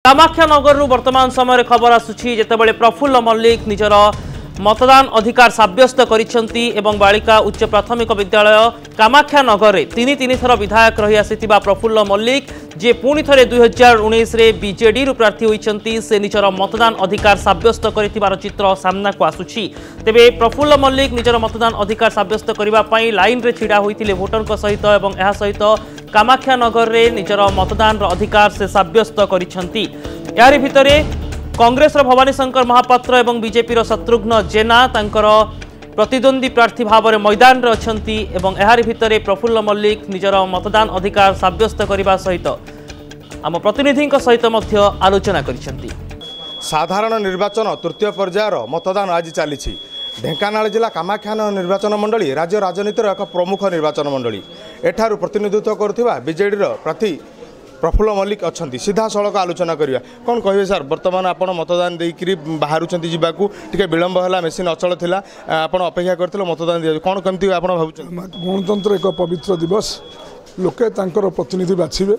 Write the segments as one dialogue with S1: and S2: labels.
S1: कामाख्यानगर वर्तमान समय खबर आसुछि जेतेबेले प्रफुल्ल मल्लिक निजर मतदान अधिकार साब्यस्त करिसेंती एवं बालिका उच्च प्राथमिक विद्यालय कामाख्यानगर रे तीन थर विधायक रही आसिथिबा प्रफुल्ल मल्लिक जे पुणी थे 2019 रे बीजेडी रु प्रार्थी होइछंती से निजर मतदान अधिकार साब्यस्त करिथिबार चित्र सामना को आसुछि। तेबे प्रफुल्ल मल्लिक निजर मतदान अधिकार साब्यस्त करिबा पई लाइन रे छिड़ा होइथिले भोटर सहित एवं एहा सहित कामाख्यानगर रे निजर मतदान अधिकार से साब्यस्त करिसेंती। यारि भितरे कांग्रेस भवानी शंकर महापात्र एवं बीजेपी शत्रुघ्न जेना तांकर प्रतिद्वंदी प्रार्थी भाव में मैदान रे अछंती एवं एहारि भितरे प्रफुल्ल मल्लिक निजर मतदान अधिकार साब्यस्त करने सहित आम प्रतिनिधि सहित आलोचना करिसेंती।
S2: साधारण निर्वाचन तृतीय पर्यायर मतदान आज चली ढेंकानाल जिला कामाख्यानगर निर्वाचन मंडली राज्य राजनीतिर एक प्रमुख निर्वाचन मंडली एठारु प्रतिनिधित्व करुथिबा बीजेडी प्रार्थी प्रफुल्ल मल्लिक अच्छा सीधा सड़क आलोचना करिया कौन कहे सर बर्तमान आपण मतदान देकरी बाहरुचंती जीवाकू टिके विलंब है मेसीन अचल थिला आपण अपेक्षा करथिलो मतदान दिया कौन केमती आपण भाबुछन
S3: गणतंत्र एक पवित्र दिवस लोके तांकर प्रतिनिधि बाछिबे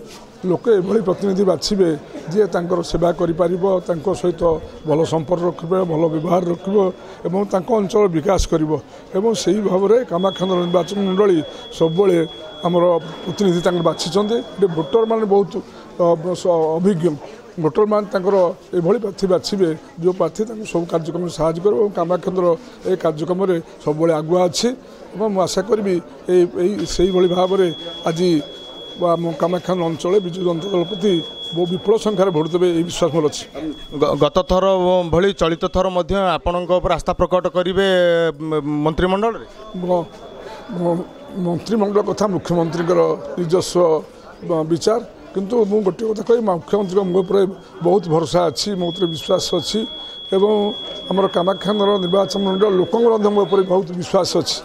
S3: लोके एभली प्रतिनिधि बाछिबे जे तांकर सेवा करि परिबो तांको सहित भल संपर्क रखिबे भल व्यवहार रखिबो एवं तांको अंचल विकास करिबो एवं सेही भाव रे कामाख्यानगर निर्वाचन मंडली सबबेले आमर प्रतिनिधि तांकर बाछिचंदे भोटर माने बहुत अभिज्ञ भोटर मान तांकर एभली प्रार्थी बाछिबे जो प्रार्थी तांको सब कार्यक्रम साहाय्य करबो कामाख्यानगर ए कार्यक्रम रे सबबेले आगुआ अछि एवं मु आशा करबी सेही भली भाव रे आज कामाख्यानगर अंचल विजु जनता दल प्रति बहुत विपुल संख्यार भोट देवे विश्वास मोर अच्छी।
S2: गत थर भली चलित थर आपण आस्था प्रकट करेंगे मंत्रिमंडल
S3: मंत्रिमंडल कथा मुख्यमंत्री निजस्व विचार किंतु मु गोटे कथा कही मुख्यमंत्री मो पर बहुत भरोसा अच्छी मो विश्वास अच्छी एवं आमर कामाख्यानगर निर्वाचन मंडल लोकों मो पर बहुत विश्वास अच्छी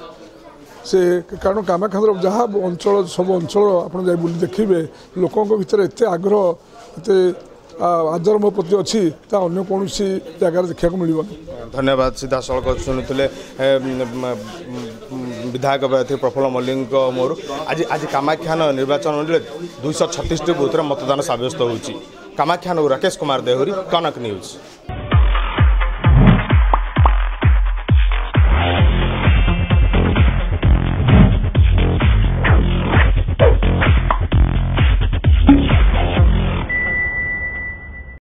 S3: से कारण कामाख्यानगर जहाँ अंचल सब अंचल आप बुली देखिए लोकों भीतर एत आग्रह एत आदर मो प्रति अच्छी अन्य कौन जगार देखा मिल।
S2: धन्यवाद सीधा सड़क शुणुले विधायक प्रार्थी प्रफुल्ल मल्लिक मोर आज आज कामाख्यानगर निर्वाचन मंडल 236 बूथ मतदान सब्यस्त होती। कामाख्यानगर राकेश कुमार देहुरी कनक न्यूज।